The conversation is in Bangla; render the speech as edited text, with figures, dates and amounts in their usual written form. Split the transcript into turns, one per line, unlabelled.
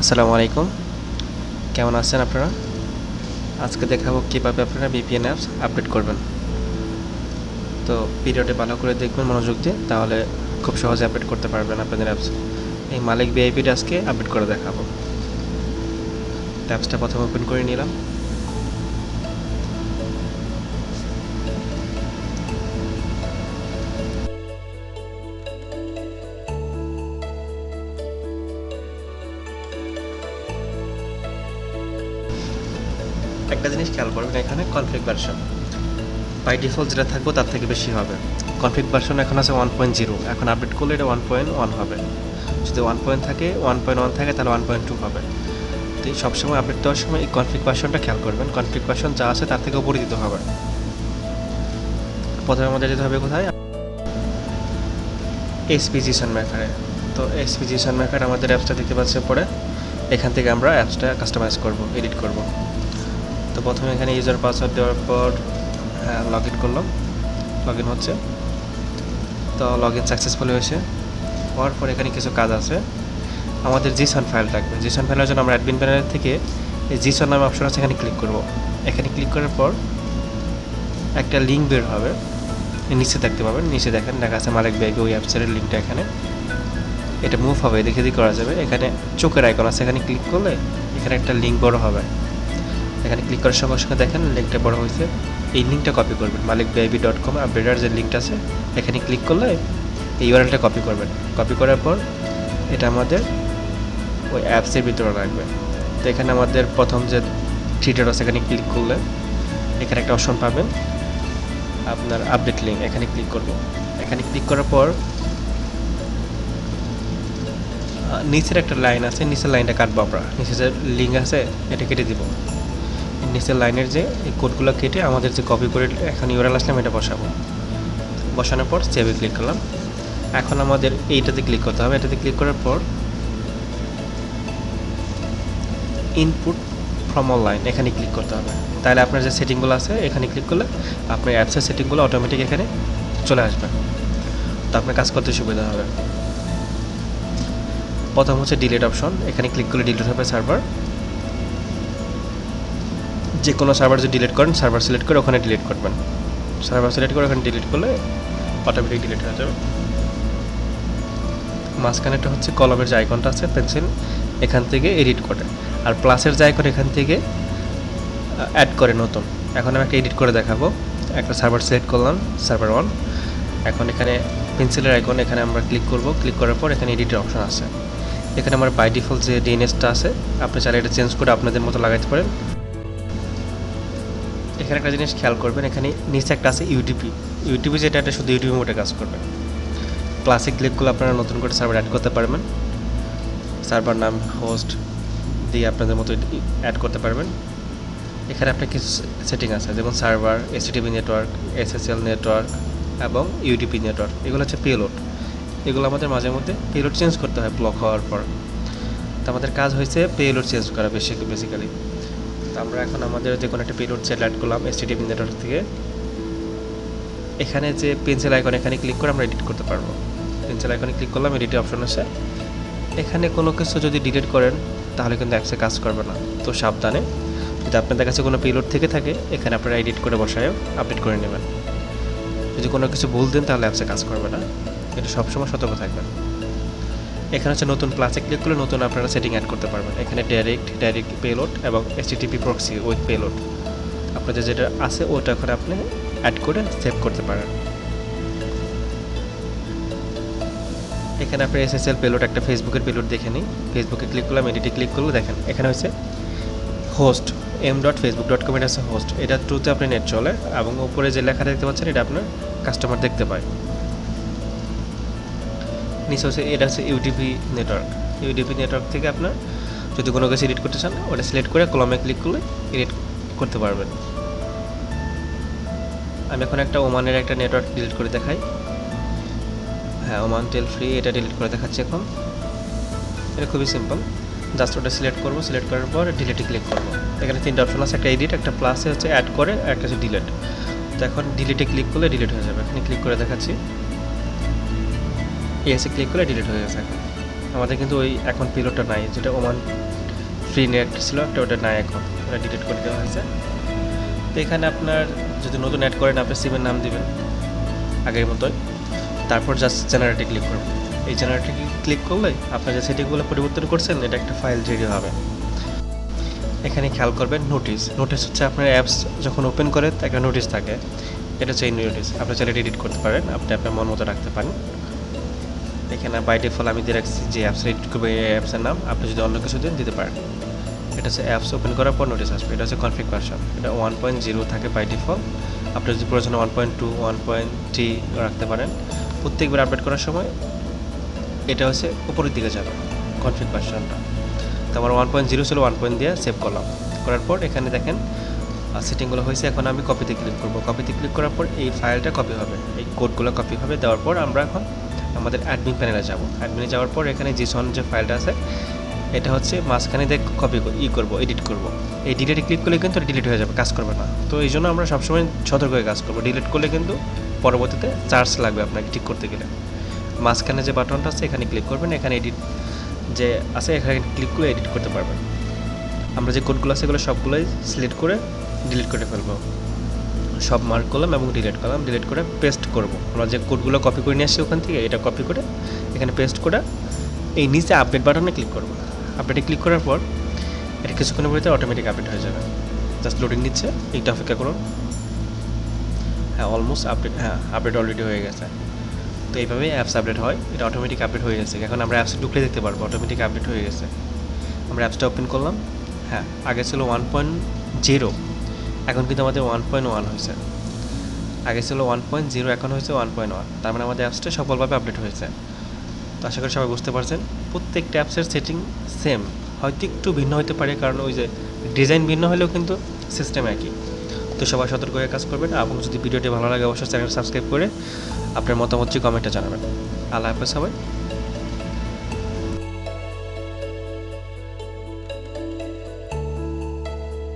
আসসালামু আলাইকুম, কেমন আছেন আপনারা? আজকে দেখাবো কীভাবে আপনারা VPN অ্যাপস আপডেট করবেন। তো ভিডিওটি ভালো করে দেখবেন মনোযোগ দিয়ে, তাহলে খুব সহজে আপডেট করতে পারবেন আপনাদের অ্যাপস। এই মালিক ভিআইপিটা আজকে আপডেট করে দেখাবো। অ্যাপসটা প্রথমে ওপেন করে নিলাম। একটা জিনিস খেয়াল করবেন, এখানে কনফিগ ভার্সন বাই ডিফল্ট যেটা থাকবে তার থেকে বেশি হবে। কনফিগ ভার্সন এখন আছে 1.0, এখন আপডেট করলে এটা 1.1 হবে। যদি 1 থাকে 1.1 থাকে তাহলে 1.2 হবে। তো সবসময় আপডেট দেওয়ার সময় এই কনফিগ ভার্সনটা খেয়াল করবেন। কনফিগ ভার্সন যা আছে তার থেকে উপরে দিতে হবে। প্রথমে আমাদের যেতে হবে কোথায়, এসপিজি সানমেকারে। তো এসপিজি সানমেকার আমাদের অ্যাপসটা দেখতে পাচ্ছে পরে, এখান থেকে আমরা অ্যাপসটা কাস্টমাইজ করব, এডিট করব। তো প্রথমে এখানে ইউজার পাসওয়ার্ড দেওয়ার পর লগ ইন করলাম, লগ ইন হচ্ছে। তো লগ ইন সাকসেসফুল হয়েছে। হওয়ার পর এখানে কিছু কাজ আছে। আমাদের জিসন ফাইল থাকবে। জিসন ফাইলের জন্য আমরা অ্যাডমিন প্যানেল থেকে এই জিসন নামে অপশন আছে, এখানে ক্লিক করব। এখানে ক্লিক করার পর একটা লিঙ্ক বের হবে, নিচে দেখতে পাবেন। নিচে দেখেন লেখা আছে মালিক ভিআইপি, ওই অ্যাপসের লিঙ্কটা এখানে। এটা মুভ হবে, দেখে দিয়ে করা যাবে। এখানে চোখের আইকন আছে, এখানে ক্লিক করলে এখানে একটা লিঙ্ক বড় হবে। এখানে ক্লিক করার সঙ্গে সঙ্গে দেখেন লিঙ্কটা বড় হয়েছে। এই লিঙ্কটা কপি করবেন, malikvip.com আপডেটার যে লিঙ্কটা আছে এখানে ক্লিক করলে এই ইউআরএলটা কপি করবেন। কপি করার পর এটা আমাদের ওই অ্যাপসের ভিতরে রাখবে। তো এখানে আমাদের প্রথম যে থ্রি ডট আছে এখানে ক্লিক করলে এখানে একটা অপশন পাবেন আপনার আপডেট লিঙ্ক, এখানে ক্লিক করব। এখানে ক্লিক করার পর নিচের একটা লাইন আছে, নিচের লাইনটা কাটবো আমরা। নিচে যে লিঙ্ক আছে এটা কেটে দিব। নিচের লাইনের যে এই কোডগুলো কেটে আমাদের যে কপি করে এখন ইউআরএল আসলাম এটা বসাবো। বসানোর পর সেভে ক্লিক করলাম। এখন আমাদের এইটাতে ক্লিক করতে হবে। এটাতে ক্লিক করার পর ইনপুট ফ্রম অনলাইন এখানে ক্লিক করতে হবে। তাহলে আপনার যে সেটিংগুলো আছে এখানে ক্লিক করলে আপনার অ্যাপসের সেটিংগুলো অটোমেটিক এখানে চলে আসবে। তো আপনার কাজ করতে সুবিধা হবে। প্রথম হচ্ছে ডিলিট অপশন, এখানে ক্লিক করলে ডিলিট হবে সার্ভার। যে কোনো সার্ভার যদি ডিলিট করেন সার্ভার সিলেক্ট করে ওখানে ডিলিট করবেন। সার্ভার সিলেক্ট করে ওখানে ডিলিট করলে অটোমেটিক ডিলিট হয়ে যাবে। মাঝখানেটা হচ্ছে কলমের যে আইকনটা আছে পেন্সিল, এখান থেকে এডিট করে। আর প্লাসের যে আইকন এখান থেকে অ্যাড করে নতুন। এখন আমি একটা এডিট করে দেখাবো। একটা সার্ভার সিলেক্ট করলাম, সার্ভার 1। এখন এখানে পেন্সিলের আইকন, এখানে আমরা ক্লিক করব। ক্লিক করার পর এখানে এডিটের অপশন আছে। এখানে আমার বাই ডিফল্ট যে ডিএনএসটা আছে আপনি চাইলে এটা চেঞ্জ করে আপনাদের মতো লাগাইতে পারেন। এখানে একটা জিনিস খেয়াল করবেন, এখানে নিচে একটা আছে ইউটিপি। ইউটিপি যেটা, এটা শুধু ইউটিপি মোডে কাজ করবে। ক্লাসিক লিঙ্কগুলো আপনারা নতুন করে সার্ভার অ্যাড করতে পারবেন। সার্ভার নাম, হোস্ট দিয়ে আপনাদের মতো অ্যাড করতে পারবেন। এখানে আপনার কিছু সেটিং আছে, যেমন server, HTTP network, SSL network এবং ইউডিপি নেটওয়ার্ক। এগুলো হচ্ছে পেলোড। এগুলো আমাদের মাঝে মধ্যে পেলোড চেঞ্জ করতে হয় ব্লক হওয়ার পর। তো আমাদের কাজ হয়েছে পেলোড চেঞ্জ করা বেসিক্যালি। তো আমরা এখন আমাদের যে কোনো একটা পেলোড সেট অ্যাড করলাম এইচটিটিপি নেটওয়ার্ক থেকে। এখানে যে পেন্সিল আইকন এখানে ক্লিক করে আমরা এডিট করতে পারবো। পেন্সিল আইকনে ক্লিক করলাম, এডিট অপশন আছে। এখানে কোনো কিছু যদি ডিলিট করেন তাহলে কিন্তু অ্যাপসে কাজ করবে না। তো সাবধানে, যদি আপনাদের কাছে কোনো পেলোড থেকে থাকে এখানে আপনারা এডিট করে বসায় আপডেট করে নেবেন। যদি কোনো কিছু ভুল দেন তাহলে অ্যাপসে কাজ করবে না, এটা সবসময় সতর্ক থাকবেন। এখানে হচ্ছে নতুন প্লাসে ক্লিক করলে নতুন আপনারা সেটিং অ্যাড করতে পারবেন। এখানে ডাইরেক্ট পেলোড এবং এইচটিটিপি প্রক্সি উইথ পেলোড আপনাদের যেটা আছে ওটা করে আপনি অ্যাড করে সেভ করতে পারেন। এখানে আপনার এসএসএল পেলোড, একটা ফেসবুকের পেলোড দেখে নিই। ফেসবুকে ক্লিক করলাম, এডিটে ক্লিক করলে দেখেন এখানে হচ্ছে হোস্ট m.facebook.com, এটা আছে হোস্ট। এটা থ্রুতে আপনি নেট চলে এবং উপরে যে লেখা দেখতে পাচ্ছেন এটা আপনার কাস্টমার দেখতে পায়। নিচে হচ্ছে এটা হচ্ছে ইউডিপি নেটওয়ার্ক। ইউডিপি নেটওয়ার্ক থেকে আপনার যদি কোনো কিছু এডিট করতে চান ওটা সিলেক্ট করে কলমে ক্লিক করলে এডিট করতে পারবেন। আমি এখন একটা ওমানের একটা নেটওয়ার্ক ডিলিট করে দেখাই। হ্যাঁ, ওমান টেল ফ্রি, এটা ডিলিট করে দেখাচ্ছি এখন। এটা খুবই সিম্পল, জাস্ট ওটা সিলেক্ট করবো। সিলেক্ট করার পর ডিলিটে ক্লিক করবো। এখানে তিনটা অপশন আছে, একটা এডিট, একটা প্লাসে হচ্ছে অ্যাড করে, আর একটা হচ্ছে ডিলিট। তো এখন ডিলিটে ক্লিক করলে ডিলিট হয়ে যাবে। এখানে ক্লিক করে দেখাচ্ছি, এসে ক্লিক করলে ডিলিট হয়ে গেছে। এখন আমাদের কিন্তু ওই এখন পিলোডটা নাই, যেটা ওমান ফ্রি নেট ছিল একটা, ওটা নাই এখন, ওটা ডিলিট করে দেওয়া হয়েছে। তো এখানে আপনার যদি নতুন অ্যাড করেন আপনার সিমের নাম দিবেন আগের মতোই, তারপর জাস্ট জেনারেটে ক্লিক করবেন। এই জেনারেটে ক্লিক করলে আপনার যে সেটিংগুলো পরিবর্তন করছেন এটা একটা ফাইল রেডি হবে। এখানে খেয়াল করবেন নোটিশ হচ্ছে আপনার অ্যাপস যখন ওপেন করে একটা নোটিশ থাকে, এটা হচ্ছে এই নোটিশ। আপনি চাইলে এডিট করতে পারেন, আপনি আপনার মন মতো রাখতে পারেন। এখানে বাই ডিফল্ট আমি দিয়ে রাখছি যে অ্যাপস এডিট করবে এই অ্যাপসের নাম, আপনি যদি অন্য কিছু দিন দিতে পারেন। এটা হচ্ছে অ্যাপস ওপেন করার পর নোটিশ আসবে, এটা হচ্ছে কনফিগ ভার্সন, এটা 1.0 থাকে বাই ডিফল্ট। আপনি যদি প্রয়োজনে 1.2 1.3 রাখতে পারেন। প্রত্যেকবার আপডেট করার সময় এটা হচ্ছে উপরের দিকে যাবে কনফিগ ভার্সনটা। তো আমার 1.0 ছিল, 1 দিয়ে সেভ করলাম। করার পর এখানে দেখেন সেটিংগুলো হয়েছে। এখন আমি কপিতে ক্লিক করব। কপিতে ক্লিক করার পর এই ফাইলটা কপি হবে, এই কোডগুলো কপি হবে। দেওয়ার পর আমরা এখন আমাদের অ্যাডমিন প্যানেলে যাব। অ্যাডমিনে যাওয়ার পর এখানে জিসন যে ফাইলটা আছে এটা হচ্ছে মাঝখানে দিয়ে কপি করব, এডিট করব। এই ডিলিটে ক্লিক করলে কিন্তু ডিলিট হয়ে যাবে, কাজ করবে না। তো এই জন্য আমরা সবসময় সতর্ক হয়ে কাজ করবো। ডিলিট করলে কিন্তু পরবর্তীতে চার্জ লাগবে আপনাকে ঠিক করতে গেলে। মাঝখানে যে বাটনটা আছে এখানে ক্লিক করবেন, এখানে এডিট যে আছে এখানে ক্লিক করে এডিট করতে পারবেন। আমরা যে কোডগুলো আছে এগুলো সবগুলোই সিলেক্ট করে ডিলিট করে ফেলবো। সব মার্ক করলাম এবং ডিলিট করলাম। ডিলিট করে পেস্ট করব। আমরা যে কোডগুলো কপি করে নিয়ে আসছি ওখান থেকে এটা কপি করে এখানে পেস্ট করে এই নিচে আপডেট বাটনে ক্লিক করব। আপডেটে ক্লিক করার পর এটা কিছুক্ষণের মধ্যে অটোমেটিক আপডেট হয়ে যাবে। জাস্ট লোডিং নিচ্ছে, এইটা অপেক্ষা করুন। হ্যাঁ, অলমোস্ট আপডেট, হ্যাঁ আপডেট অলরেডি হয়ে গেছে। তো এইভাবেই অ্যাপস আপডেট হয়, এটা অটোমেটিক আপডেট হয়ে গেছে। এখন আমরা অ্যাপসে ঢুকলে দেখতে পারবো অটোমেটিক আপডেট হয়ে গেছে। আমরা অ্যাপসটা ওপেন করলাম। হ্যাঁ, আগে ছিল 1.0, এখন কিন্তু আমাদের 1.1 হয়েছে। আগে ছিল 1.0, এখন হয়েছে 1.1। তার মানে আমাদের অ্যাপসটা সফলভাবে আপডেট হয়েছে। তো আশা করি সবাই বুঝতে পারছেন। প্রত্যেকটা অ্যাপসের সেটিং সেম, হয়তো একটু ভিন্ন হতে পারে, কারণ ওই যে ডিজাইন ভিন্ন হলেও কিন্তু সিস্টেম একই। তো সবাই সতর্ক হয়ে কাজ করবেন, এবং যদি ভিডিওটি ভালো লাগে অবশ্যই চ্যানেল সাবস্ক্রাইব করে আপনার মতামত কমেন্টে জানাবেন। আল্লাহ হাফেজ সবাই।